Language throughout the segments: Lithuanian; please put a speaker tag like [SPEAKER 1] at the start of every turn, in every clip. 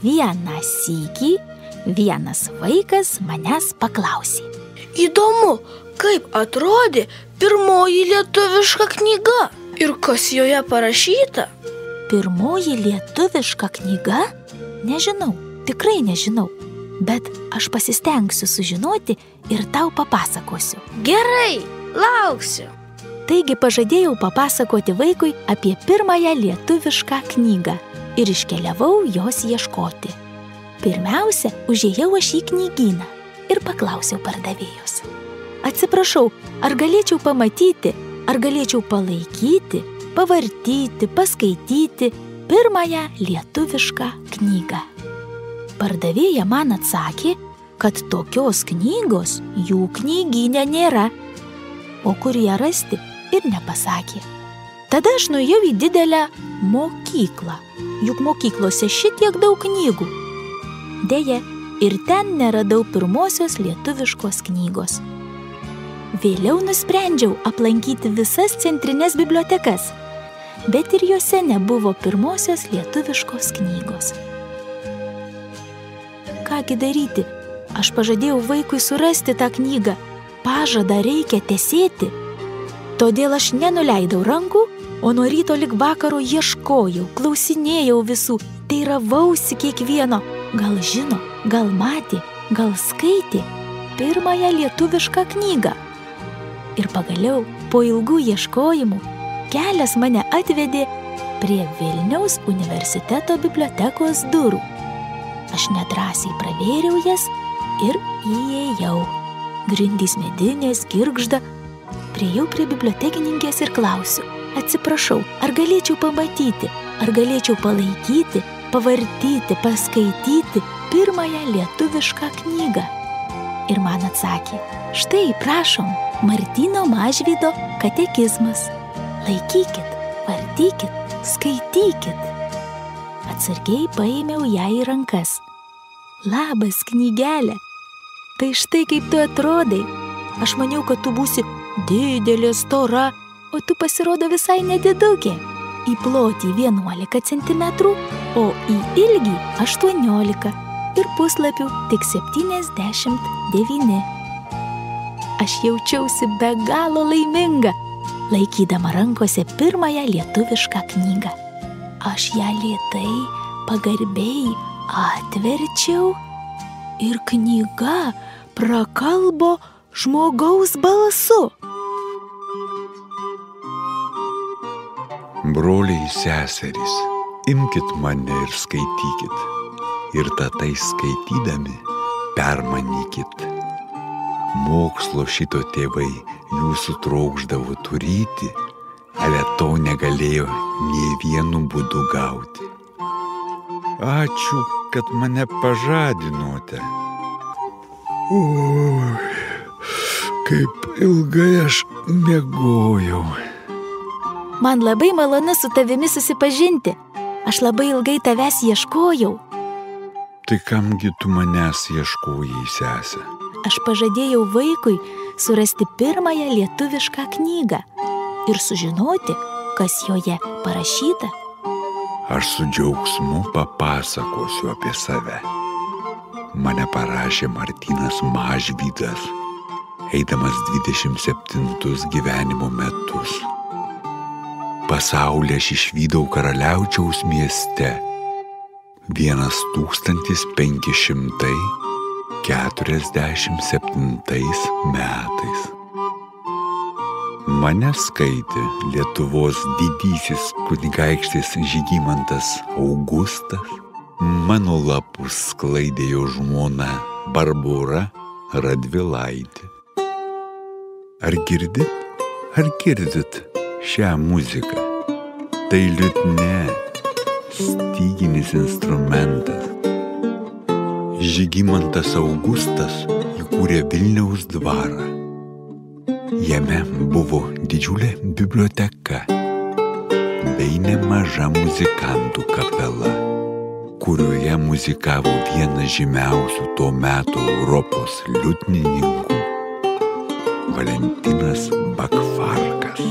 [SPEAKER 1] Vieną sykį vienas vaikas manęs paklausė.
[SPEAKER 2] Įdomu, kaip atrodė pirmoji lietuviška knyga ir kas joje parašyta?
[SPEAKER 1] Pirmoji lietuviška knyga? Nežinau, tikrai nežinau, bet aš pasistengsiu sužinoti ir tau papasakosiu.
[SPEAKER 2] Gerai, lauksiu.
[SPEAKER 1] Taigi pažadėjau papasakoti vaikui apie pirmąją lietuvišką knygą ir iškeliavau jos ieškoti. Pirmiausia, užėjau aš į knygyną ir paklausiau pardavėjos. Atsiprašau, ar galėčiau pamatyti, ar galėčiau palaikyti, pavartyti, paskaityti pirmąją lietuvišką knygą. Pardavėja man atsakė, kad tokios knygos jų knygyne nėra, o kur ją rasti ir nepasakė. Tada aš nuėjau į didelę mokyklą, juk mokyklose šitiek daug knygų. Deja, ir ten neradau pirmosios lietuviškos knygos. Vėliau nusprendžiau aplankyti visas centrinės bibliotekas, bet ir jose nebuvo pirmosios lietuviškos knygos. Kągi daryti? Aš pažadėjau vaikui surasti tą knygą. Pažadą reikia tesėti. Todėl aš nenuleidau rankų, o nuo ryto lig vakaro ieškojau, klausinėjau visų, teiravausi kiekvieno. Gal žino, gal matė, gal skaitė pirmąją lietuvišką knygą. Ir pagaliau, po ilgų ieškojimų, kelias mane atvedė prie Vilniaus universiteto bibliotekos durų. Aš nedrąsiai pravėriau jas ir įėjau. Grindys medinės, girgžda. Priėjau prie bibliotekininkės ir klausiu. Atsiprašau, ar galėčiau pamatyti, ar galėčiau palaikyti, pavartyti, paskaityti pirmąją lietuvišką knygą? Ir man atsakė, štai, prašom, Martyno Mažvydo katekizmas. Laikykit, vartykit, skaitykit. Atsargiai paėmiau ją į rankas. Labas, knygelė. Tai štai kaip tu atrodai. Aš maniau, kad tu būsi didelė, stora, o tu pasirodo visai nedidukė. Į plotį 11 centimetrų, o į ilgį 18 ir puslapių tik 79. Aš jaučiausi be galo laiminga, laikydama rankose pirmąją lietuvišką knygą. Aš ją lėtai, pagarbiai atverčiau ir knyga prakalbo žmogaus balsu.
[SPEAKER 3] Broliai, seserys, imkit mane ir skaitykit. Ir tatai skaitydami permanykit. Mokslo šito tėvai jūsų trokšdavo turėti, ale to negalėjo nė vienu būdu gauti. Ačiū, kad mane pažadinote. Oi, kaip ilgai aš miegojau.
[SPEAKER 1] Man labai malonu su tavimi susipažinti. Aš labai ilgai tavęs ieškojau.
[SPEAKER 3] Tai kamgi tu manęs ieškojai, sese?
[SPEAKER 1] Aš pažadėjau vaikui surasti pirmąją lietuvišką knygą ir sužinoti, kas joje parašyta.
[SPEAKER 3] Aš su džiaugsmu papasakosiu apie save. Mane parašė Martynas Mažvydas, eidamas 27 gyvenimo metus. Pasaulį aš išvydau Karaliaučiaus mieste 1547 metais. Mane skaitė Lietuvos didysis kunigaikštis Žygimantas Augustas, mano lapus sklaidė jo žmona Barbora Radvilaitė. Ar girdit šią muziką? Tai liutnia, styginis instrumentas. Žygimantas Augustas įkūrė Vilniaus dvarą. Jame buvo didžiulė biblioteka bei nemaža muzikantų kapela, kurioje muzikavo vienas žymiausių to meto Europos liutnininkų Valentinas Bakvarkas.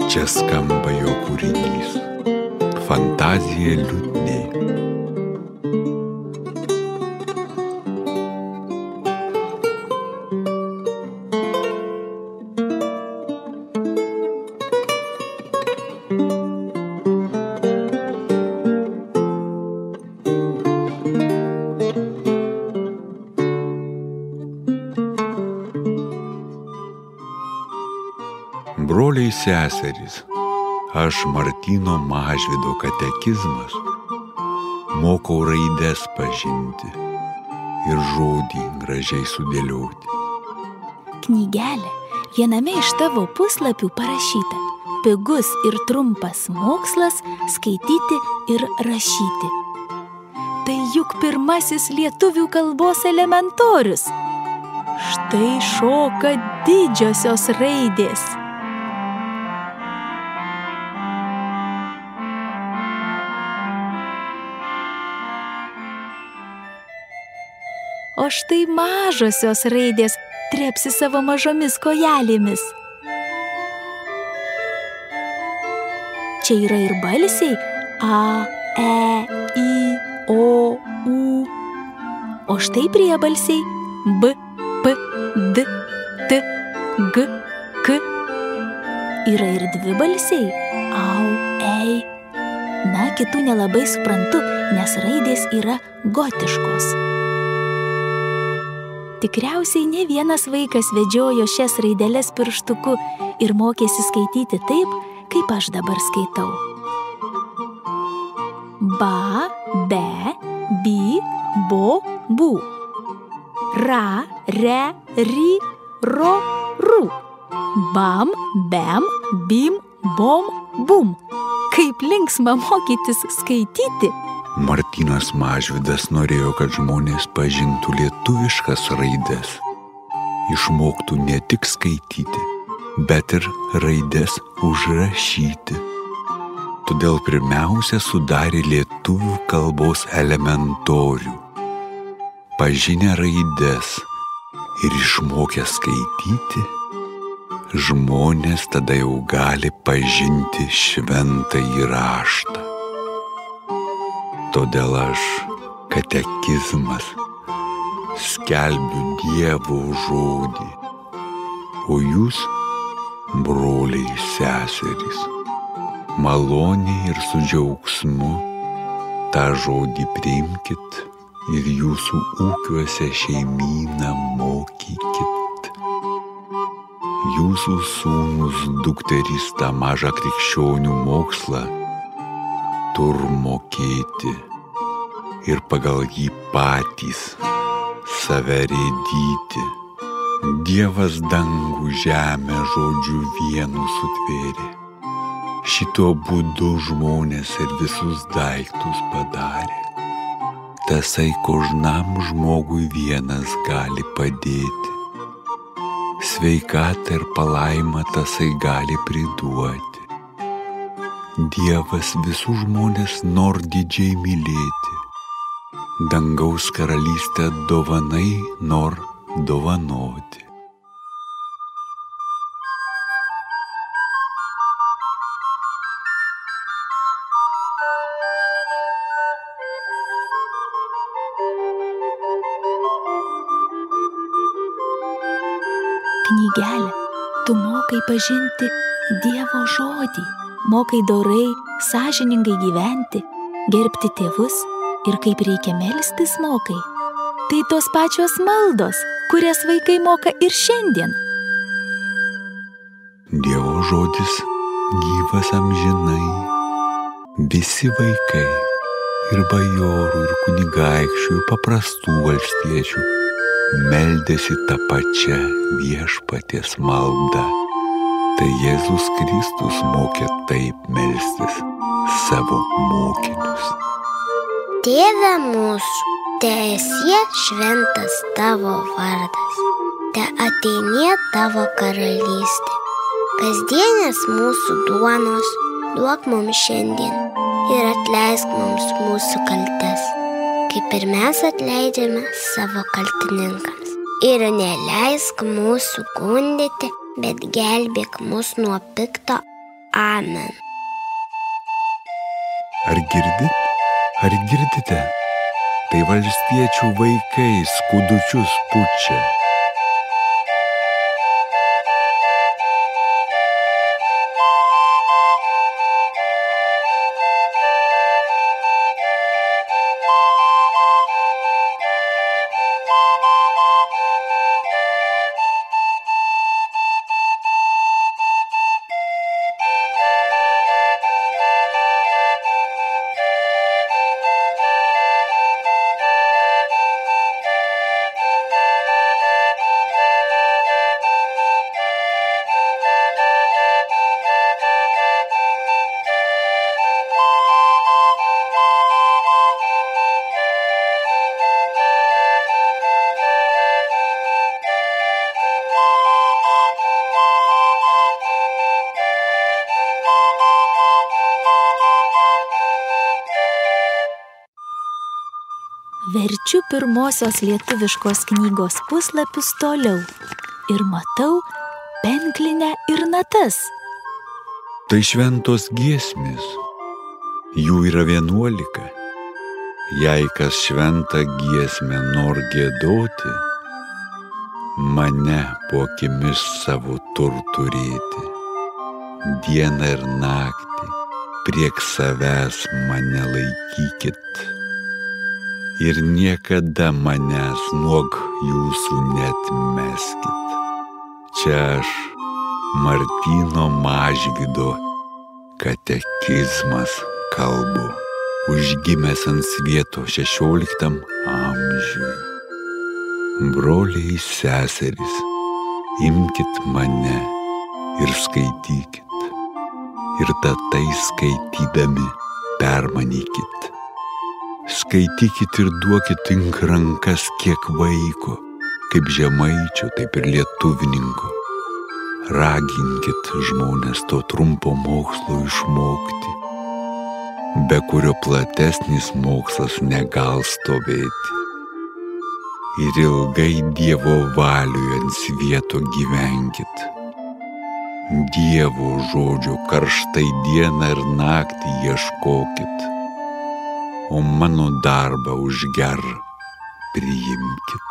[SPEAKER 3] Čia skamba jo kūrinys Fantazija liutniai. seserys, aš Martyno Mažvydo katekizmas mokau raides pažinti ir žodį gražiai sudėlioti.
[SPEAKER 1] Knygelė, viename iš tavo puslapių parašyta: pigus ir trumpas mokslas skaityti ir rašyti. Tai juk pirmasis lietuvių kalbos elementorius. Štai šoka didžiosios raidės. O štai mažosios raidės trepsi savo mažomis kojelėmis. Čia yra ir balsiai A, E, I, O, U. O štai priebalsiai B, P, D, T, G, K. Yra ir dvibalsiai Au, Ei. Na, kitų nelabai suprantu, nes raidės yra gotiškos. Tikriausiai ne vienas vaikas vedžiojo šias raideles pirštuku ir mokėsi skaityti taip, kaip aš dabar skaitau. Ba, be, bi, bo, bu. Ra, re, ri, ro, ru. Bam, bem, bim, bom, bum. Kaip linksma mokytis skaityti.
[SPEAKER 3] Martynas Mažvydas norėjo, kad žmonės pažintų lietuviškas raides, išmoktų ne tik skaityti, bet ir raides užrašyti. Todėl pirmiausia sudarė lietuvių kalbos elementorių. Pažinę raides ir išmokę skaityti, žmonės tada jau gali pažinti šventąjį raštą. Todėl aš, katekizmas, skelbiu Dievo žodį, o jūs, broliai ir seserys, maloniai ir su džiaugsmu tą žodį priimkit ir jūsų ūkiuose šeimyną mokykit. Jūsų sūnus, dukterys tą mažą krikščionių mokslą tur mokėti ir pagal jį patys save rėdyti. Dievas dangų žemę žodžiu vienu sutvėrė. Šituo būdu žmonės ir visus daiktus padarė. Tasai kožnam žmogui vienas gali padėti. Sveikatą ir palaimą tasai gali priduoti. Dievas visus žmonės nor didžiai mylėti. Dangaus karalystę dovanai nor dovanoti.
[SPEAKER 1] Knygelė, tu mokai pažinti Dievo žodį, mokai dorai, sąžiningai gyventi, gerbti tėvus ir kaip reikia melstis mokai. Tai tos pačios maldos, kurias vaikai moka ir šiandien.
[SPEAKER 3] Dievo žodis gyvas amžinai. Visi vaikai ir bajorų, ir kunigaikščių, ir paprastų valstiečių meldėsi tą pačią viešpaties maldą. Tai Jėzus Kristus mokė taip melstis savo mokinius.
[SPEAKER 4] Tėve mūsų, teesie šventas tavo vardas, teateinie tavo karalystė. Kasdienės mūsų duonos duok mums šiandien ir atleisk mums mūsų kaltes, kaip ir mes atleidžiame savo kaltininkams. Ir neleisk mūsų gundyti, bet gelbėk mus nuo pikto. Amen.
[SPEAKER 3] Ar girdite? Tai valstiečių vaikai skudučius pučia.
[SPEAKER 1] Verčiu pirmosios lietuviškos knygos puslapius toliau ir matau penklinę ir natas.
[SPEAKER 3] Tai šventos giesmės. Jų yra 11. Jei kas šventą giesmę nor giedoti, mane po akimis savo turėti. Dieną ir naktį priek savęs mane laikykit ir niekada manęs nuog jūsų neatmeskit. Čia aš, Martyno Mažvydo katekizmas kalbu, užgimęs ant Svieto 16 amžiui. Broliai, seserys, imkit mane ir skaitykit. Ir tatai skaitydami permanykit. Skaitykit ir duokit tink rankas kiek vaiko, kaip žemaičio, taip ir lietuvininko. Raginkit žmonės to trumpo mokslo išmokti, be kurio platesnis mokslas negal stovėti. Ir ilgai Dievo valiuje ant Svieto gyvenkit. Dievo žodžio karštai dieną ir naktį ieškokit, o mano darbą už gerą priimkit.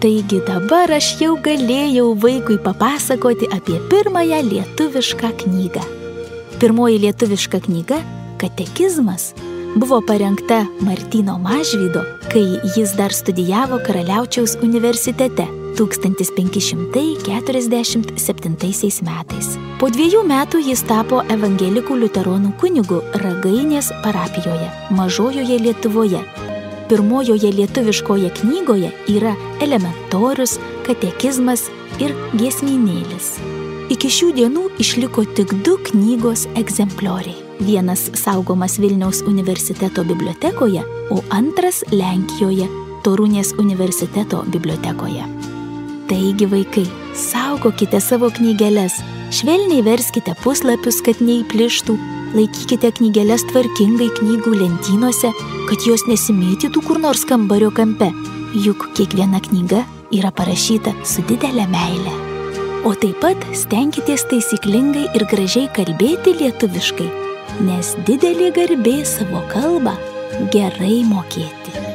[SPEAKER 1] Taigi dabar aš jau galėjau vaikui papasakoti apie pirmąją lietuvišką knygą. Pirmoji lietuviška knyga Katekizmas buvo parengta Martyno Mažvydo, kai jis dar studijavo Karaliaučiaus universitete 1547 metais. Po 2 metų jis tapo evangelikų liuteronų kunigu Ragainės parapijoje, Mažojoje Lietuvoje. Pirmojoje lietuviškoje knygoje yra elementorius, katekizmas ir giesmynėlis. Iki šių dienų išliko tik 2 knygos egzemplioriai. Vienas saugomas Vilniaus universiteto bibliotekoje, o antras Lenkijoje, Torunės universiteto bibliotekoje. Taigi, vaikai, saugokite savo knygeles, švelniai verskite puslapius, kad neįplyštų, laikykite knygeles tvarkingai knygų lentynose, kad jos nesimėtytų kur nors kambario kampe, juk kiekviena knyga yra parašyta su didelė meile. O taip pat stenkitės taisyklingai ir gražiai kalbėti lietuviškai, nes didelė garbė savo kalbą gerai mokėti.